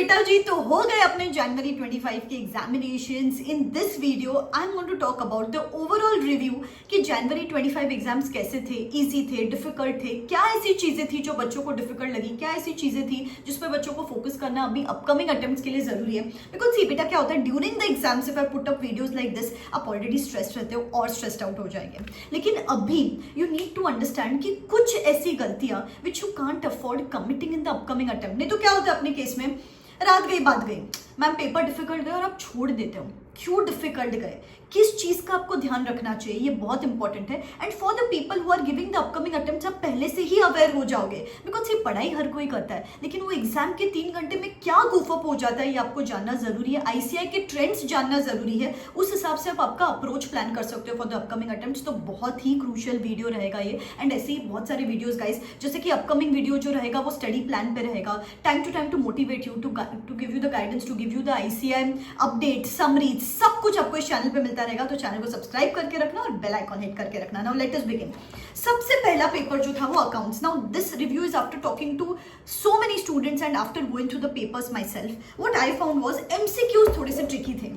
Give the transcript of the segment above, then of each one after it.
बेटा जी, तो हो गए अपने जनवरी 25 के examinations. In this video I am going to talk about the overall review कि जनवरी 25 एग्जाम्स कैसे थे, इजी थे, डिफिकल्ट थे, क्या ऐसी चीजें थी जो बच्चों को डिफिकल्ट लगी, क्या ऐसी चीजें थी जिस पर बच्चों को फोकस करना अभी अपकमिंग अटेम्प्ट्स के लिए जरूरी है। बिकॉज सी बेटा, क्या होता है during the exams if I put up videos like this, आप ऑलरेडी स्ट्रेस्ड रहते हो और स्ट्रेस्ड आउट हो जाएंगे। लेकिन अभी यू नीड टू अंडरस्टैंड कि कुछ ऐसी गलतियां which you can't afford committing in the upcoming attempt. नहीं तो क्या होता है अपने केस में, रात गई बात गई, मैम पेपर डिफिकल्ट गए और आप छोड़ देते हो। क्यों डिफिकल्ट गए, किस चीज का आपको ध्यान रखना चाहिए, ये बहुत इंपॉर्टेंट है। And for the people who are giving the upcoming attempts, आप पहले से ही अवेयर हो जाओगे। बिकॉज ये पढ़ाई हर कोई करता है, लेकिन वो एग्जाम के 3 घंटे में क्या गुफअप हो जाता है ये आपको जानना जरूरी है। आईसीआई के ट्रेंड्स जानना जरूरी है, उस हिसाब से आप आपका अप्रोच प्लान कर सकते हो फॉर द अपकमिंग अटेम्प्ट्स। तो बहुत ही क्रूशियल वीडियो रहेगा ये। एंड ऐसे ही बहुत सारे वीडियोज गाइस, जैसे कि अपकमिंग वीडियो जो रहेगा वो स्टडी प्लान पे रहेगा, time to motivate you, to give you the guidance, to give you the ICI update, summaries, सब कुछ आपको इस चैनल पे मिलता रहेगा। तो चैनल को सब्सक्राइब करके रखना और बेल आइकॉन हिट करके रखना। Now let us begin. सबसे पहला पेपर जो था वो accounts. Now this review is after talking to so many students and after going through the papers myself, what I found was MCQs थोड़े से tricky थे।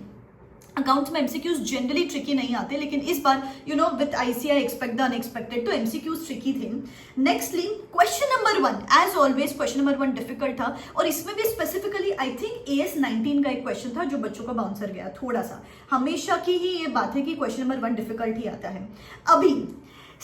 अकाउंट्स में MCQs generally tricky नहीं आते, लेकिन इस बार you know with ICI expect the unexpected, तो एमसीक्यूज ट्रिकी थे। Nextly question number 1, as always question number 1 difficult था, और इसमें भी स्पेसिफिकली आई थिंक AS19 का एक क्वेश्चन था जो बच्चों का बाउंसर गया थोड़ा सा। हमेशा की ही ये बात है कि क्वेश्चन नंबर 1 डिफिकल्ट ही आता है। अभी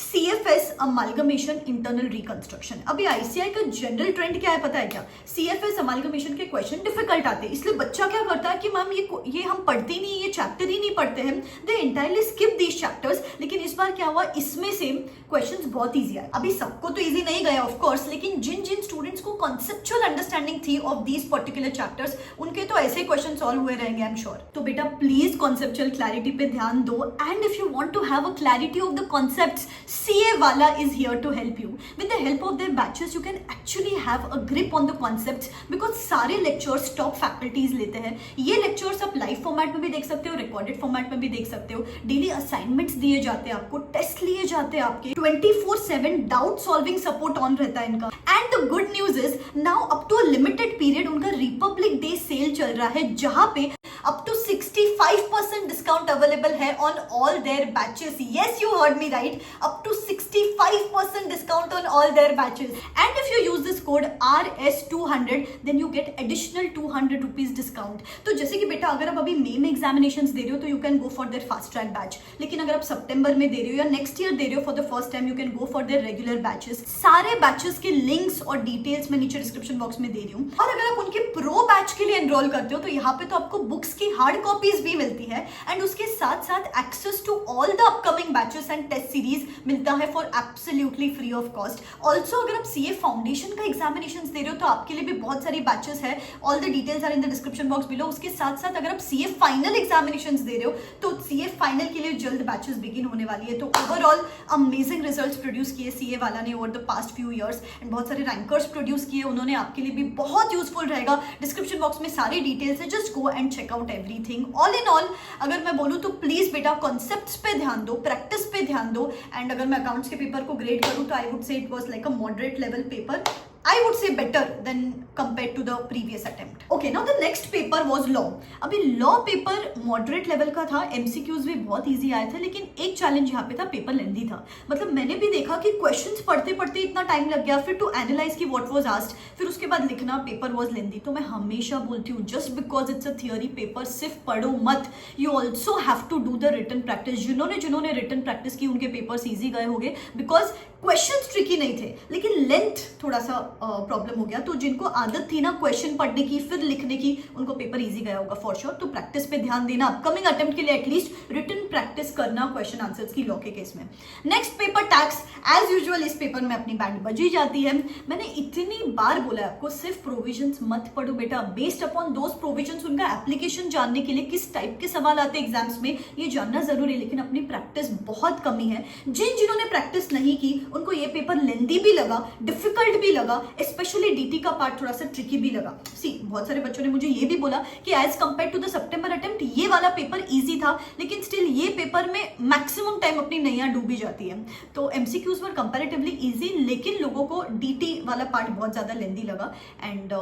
CFS अमालगमेशन इंटरनल रिकंस्ट्रक्शन, अभी आईसीआई का जनरल ट्रेंड क्या है पता है क्या? CFS अमालगमेशन के क्वेश्चन डिफिकल्ट आते हैं, इसलिए बच्चा क्या करता है कि मैम ये हम पढ़ते नहीं, ये चैप्टर ही नहीं पढ़ते हैं, दे एंटायरली स्किप दीज चैप्टर्स। लेकिन इस बार क्या हुआ, इसमें से क्वेश्चंस बहुत ईजी आए। अभी सबको तो ईजी नहीं गया ऑफ कोर्स, लेकिन जिन जिन स्टूडेंट्स को कॉन्सेप्चुअल अंडरस्टैंडिंग थी ऑफ दीज पर्टिकुलर चैप्टर्स, उनके तो ऐसे क्वेश्चन सॉल्व हुए रहेंगे आई एम श्योर। तो बेटा प्लीज कॉन्सेप्चुअल क्लैरिटी पे ध्यान दो, and if you want to have a clarity of the concepts, CA Wala is here to help you. With the help of their batches, you can actually have a grip on the concepts, because सारे lectures top faculties लेते हैं। ये lectures आप live format में भी देख सकते हो, recorded format में भी देख सकते हो। Daily assignments दिए जाते हैं आपको, test लिए जाते हैं आपके, 24/7 doubt solving support on रहता है इनका। And the good news is now up to a limited period उनका Republic Day sale चल रहा है, जहाँ पे up to 65% डिस्काउंट अवेलेबल है on all their batches. Yes, you heard me right, up to 65% discount on all their batches. And if you use this code RS200 then you get additional 200 rupees discount. तो जैसे कि बेटा अगर आप अभी मई में examinations दे रहे हो तो you can go for their fast track batch, लेकिन अगर आप सितंबर में दे रहे हो या नेक्स्ट ईयर दे रहे हो for the first time, you can go for their regular batches. सारे बैचेस के लिंक्स और डिटेल्स मैं नीचे डिस्क्रिप्शन बॉक्स में दे रही हूँ। और अगर आप उनके प्रो बैच के लिए एनरोल करते हो तो यहाँ पे तो आपको बुक्स की हार्ड कॉपीज भी मिलती है, एंड उसके साथ साथ access to all the upcoming batches and test series मिलता है for absolutely free of cost. Also अगर आप CA फाउंडेशन का एग्जामिनेशन दे रहे हो तो आपके लिए भी बहुत सारी बैचेस है, all the details are in the description box below. उसके साथ साथ अगर आप CA फाइनल एग्जामिनेशन दे रहे हो तो CA फाइनल के लिए जल्द बैचेस बिगिन होने वाली है। तो ओवरऑल अमेजिंग रिजल्ट्स प्रोड्यूस किए CA वाला ने over the past few years, and बहुत सारे रैंकर्स प्रोड्यूस किए उन्होंने, आपके लिए भी बहुत यूजफुल रहेगा। डिस्क्रिप्शन बॉक्स में सारी डिटेल्स है, just go and check out everything. All in all अगर मैं बोलूं तो प्लीज बेटा कॉन्सेप्ट्स पे ध्यान दो, प्रैक्टिस पे ध्यान दो। एंड अगर मैं अकाउंट्स के पेपर को ग्रेड करूं तो I would say it was like a moderate level paper, I would say better than compared to the previous attempt. Okay, now the next paper was law. अभी law paper moderate level का था, MCQs भी बहुत easy आए थे, लेकिन एक challenge यहाँ पे था, पेपर लेंदी था। मतलब मैंने भी देखा कि questions पढ़ते पढ़ते इतना टाइम लग गया, फिर to analyze कि what was asked, फिर उसके बाद लिखना, पेपर was lengthy। तो मैं हमेशा बोलती हूँ just because it's a theory paper सिर्फ पढ़ो मत, you also have to do the written practice। जिन्होंने written practice की उनके पेपर्स easy गए होंगे, because क्वेश्चंस ट्रिकी नहीं थे, लेकिन लेंथ थोड़ा सा प्रॉब्लम हो गया। तो जिनको आदत थी ना क्वेश्चन पढ़ने की फिर लिखने की, उनको पेपर इजी गया होगा फॉर श्योर। तो प्रैक्टिस पे ध्यान देना, अपकमिंग अटेम्प्ट के लिए एटलीस्ट रिटन प्रैक्टिस करना क्वेश्चन आंसर्स की लॉ के केस में। Next paper tax, as usual इस पेपर में अपनी बैंड बजी जाती है। मैंने इतनी बार बोला आपको सिर्फ प्रोविजंस मत पढ़ो बेटा, बेस्ड अपॉन दोज प्रोविजंस उनका एप्लीकेशन जानने के लिए किस टाइप के सवाल आते हैं एग्जाम्स में ये जानना जरूरी है, लेकिन अपनी प्रैक्टिस बहुत कमी है। जिन्होंने प्रैक्टिस नहीं की उनको ये पेपर लेंदी भी लगा, डिफिकल्ट भी लगा, स्पेशली DT का पार्ट थोड़ा सा ट्रिकी भी लगा। सी बहुत सारे बच्चों ने मुझे ये भी बोला कि एज कंपेयर टू द सितंबर अटेम्प्ट ये वाला पेपर इजी था, लेकिन स्टिल ये पेपर में मैक्सिमम टाइम अपनी नैया डूबी जाती है। तो MCQs वर कंपैरेटिवली इजी, लेकिन लोगों को DT वाला पार्ट बहुत ज्यादा लेंदी लगा। एंड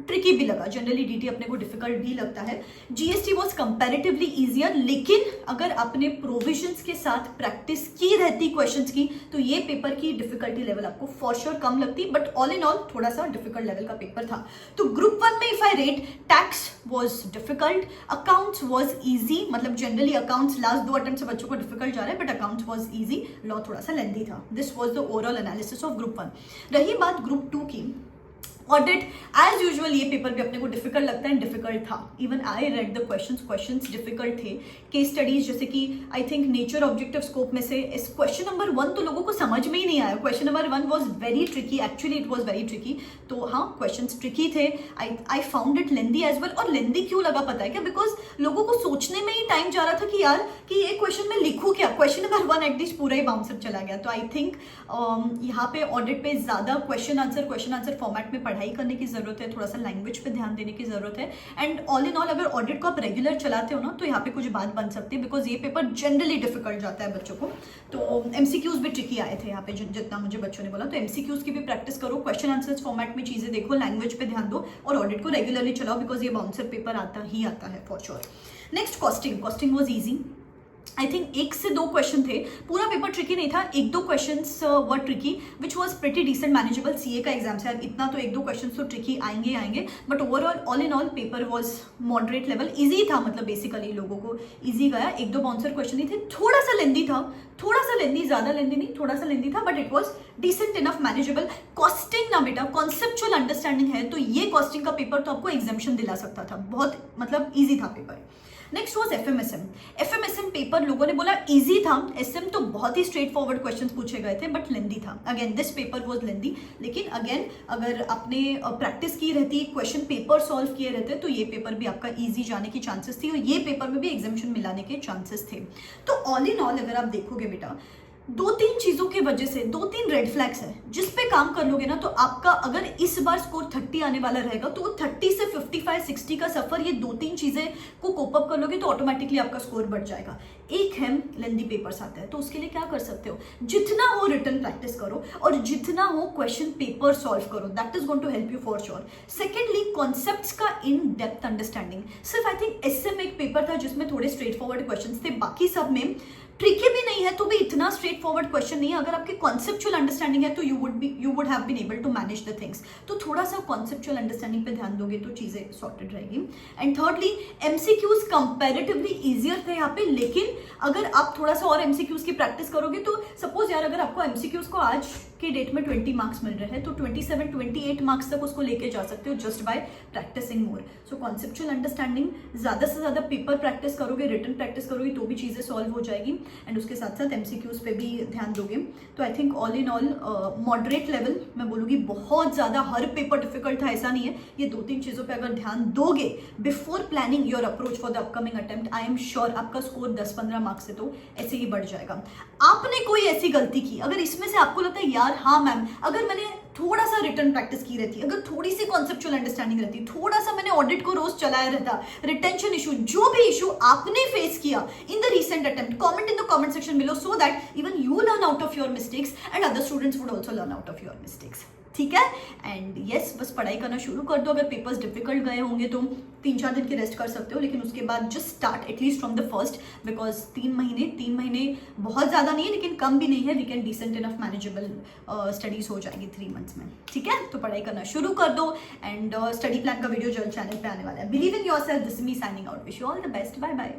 ट्रिकी भी लगा। जनरली डीटी अपने को डिफिकल्ट भी लगता है। जीएसटी वॉज कंपैरेटिवली इजियर, लेकिन अगर आपने प्रोविजंस के साथ प्रैक्टिस की रहती क्वेश्चंस की तो ये पेपर की डिफिकल्टी लेवल आपको फॉर श्योर कम लगती, बट ऑल इन ऑल थोड़ा सा डिफिकल्ट लेवल का पेपर था। तो ग्रुप 1 में if I rate, tax was difficult, accounts was easy, मतलब जनरली अकाउंट्स लास्ट 2 अटेम्प्ट से बच्चों को डिफिकल्ट जा रहा है, but accounts was easy, law थोड़ा सा लेंथी था। This was the overall analysis of group 1। रही बात ग्रुप 2 की, ऑडिट एज यूजुअल ये पेपर भी अपने को डिफिकल्ट लगता है, डिफिकल्ट था। Even I read the questions difficult थे। केस स्टडीज जैसे कि I think nature objective scope में से इस क्वेश्चन नंबर 1 तो लोगों को समझ में ही नहीं आया। Question number 1 was very tricky, actually it was very tricky. तो हाँ, क्वेश्चंस ट्रिकी थे। I found it lengthy as well. और लेंदी क्यों लगा पता है क्या? बिकॉज लोगों को सोचने में ही टाइम जा रहा था कि यार कि ये क्वेश्चन में लिखूँ क्या। क्वेश्चन नंबर 1 एटलीस्ट पूरा ही बाउंसर चला गया। तो आई थिंक यहाँ पे ऑडिट पे ज्यादा क्वेश्चन आंसर फॉर्मेट में पढ़ाई करने की जरूरत है, थोड़ा सा लैंग्वेज पे ध्यान देने की जरूरत है। एंड ऑल इन ऑल अगर ऑडिट को आप रेगुलर चलाते हो ना तो यहाँ पे कुछ बात बन सकती है, बिकॉज ये पेपर जनरली डिफिकल्ट जाता है बच्चों को। तो एमसीक्यूज भी ट्रिकी आए थे यहाँ पे जितना मुझे बच्चों ने बोला। तो एमसीक्यूज की भी प्रैक्टिस करो, क्वेश्चन आंसर्स फॉर्मेट में चीजें देखो, लैंग्वेज पे ध्यान दो और ऑडिट को रेगुलरली चलाओ, बिकॉज ये बाउंसर पेपर आता है for sure. Next costing was easy. I think 1 से 2 क्वेश्चन थे, पूरा पेपर ट्रिकी नहीं था। 1-2 questions were tricky which was pretty decent manageable. CA का एग्जाम से इतना तो 1-2 क्वेश्चंस तो ट्रिकी आएंगे, but overall all in all paper was moderate level, easy था। मतलब बेसिकली लोगों को इजी गया। 1-2 बाउंसर क्वेश्चन ही थे, थोड़ा सा लेंदी था, ज्यादा लेंदी नहीं, थोड़ा सा लेंदी था, but it was decent enough manageable. Costing ना बेटा, कॉन्सेप्चुअल अंडरस्टैंडिंग है तो ये कॉस्टिंग का पेपर तो आपको एग्जामिशन दिला सकता था, बहुत मतलब ईजी था पेपर। नेक्स्ट वॉज एफएमएसएम पेपर लोगों ने बोला इजी था। एसएम तो बहुत ही स्ट्रेट फॉरवर्ड क्वेश्चन पूछे गए थे, बट लेंदी था। अगेन दिस पेपर वॉज लेंदी, लेकिन अगेन अगर आपने प्रैक्टिस की रहती, क्वेश्चन पेपर सॉल्व किए रहते, तो ये पेपर भी आपका इजी जाने की चांसेस थी और ये पेपर में भी एग्जामिशन मिलाने के चांसेस थे। तो ऑल इन ऑल अगर आप देखोगे बेटा, 2-3 चीजों की वजह से 2-3 रेड फ्लैग्स है, जिस पे काम कर लोगे ना तो आपका अगर इस बार स्कोर 30 आने वाला रहेगा तो 30 से 55-60 का सफर, ये 2-3 चीजें को कोप अप कर लोगे तो ऑटोमेटिकली आपका स्कोर बढ़ जाएगा। एक है लेंदी पेपर्स आते हैं, तो उसके लिए क्या कर सकते हो, जितना हो रिटन प्रैक्टिस करो और जितना हो क्वेश्चन पेपर सॉल्व करो, that is going to help you for sure. Secondly concepts का इन डेप्थ अंडरस्टैंडिंग। सिर्फ आई थिंक एसएम एक पेपर था जिसमें थोड़े स्ट्रेट फॉरवर्ड क्वेश्चन थे, बाकी सब में ट्रिकी भी नहीं है तो भी इतना स्ट्रेट फॉरवर्ड क्वेश्चन नहीं है। अगर आपकी कॉन्सेप्चुअल अंडरस्टैंडिंग है तो you would have been able to manage the things. तो थोड़ा सा कॉन्सेप्चुअल अंडरस्टैंडिंग पे ध्यान दोगे तो चीजें सॉर्टेड रहेगी। And thirdly MCQs comparatively easier थे यहाँ पे, लेकिन अगर आप थोड़ा सा और एमसीक्यूज की प्रैक्टिस करोगे तो सपोज यार अगर आपको एमसीक्यूज को आज के डेट में 20 मार्क्स मिल रहे हैं तो 27-28 मार्क्स तक उसको लेके जा सकते हो just by practising more. So conceptual understanding, ज्यादा से ज्यादा पेपर प्रैक्टिस करोगे, रिटन प्रैक्टिस करोगे तो भी चीजें सॉल्व हो जाएगी। एंड उसके साथ साथ एमसीक्यूज पे भी ध्यान दोगे। तो I think all in all moderate level मैं बोलूँगी, बहुत ज़्यादा हर पेपर डिफिकल्ट था ऐसा नहीं है। ये 2-3 चीज़ों पे अगर ध्यान दोगे before planning your approach for the upcoming attempt, I am sure आपका स्कोर 10-15 मार्क्स से तो ऐसे ही बढ़ जाएगा। आपने कोई ऐसी गलती की, अगर इसमें से आपको लगता है यार हाँ मैम, अगर मैंने थोड़ा सा रिटर्न प्रैक्टिस की रहती, अगर थोड़ी सी कॉन्सेप्चुअल अंडरस्टैंडिंग रहती, थोड़ा सा मैंने ऑडिट को रोज चलाया रहता, रिटेंशन इशू, जो भी इशू आपने फेस किया in the recent attempt, comment in the comment section below so that even you learn out of your mistakes and other students would also learn out of your mistakes. ठीक है? And yes, बस पढ़ाई करना शुरू कर दो। अगर papers difficult गए होंगे तो 3-4 दिन की रेस्ट कर सकते हो, लेकिन उसके बाद just start at least from the first, because 3 महीने बहुत ज़्यादा नहीं है लेकिन कम भी नहीं है। We can decent enough manageable studies हो जाएगी 3 मंथ्स में। ठीक है? तो पढ़ाई करना शुरू कर दो एंड स्टडी प्लान का वीडियो जल्द चैनल पे आने वाला है। Believe in yourself, this is me signing out. Wish you all the best, bye bye.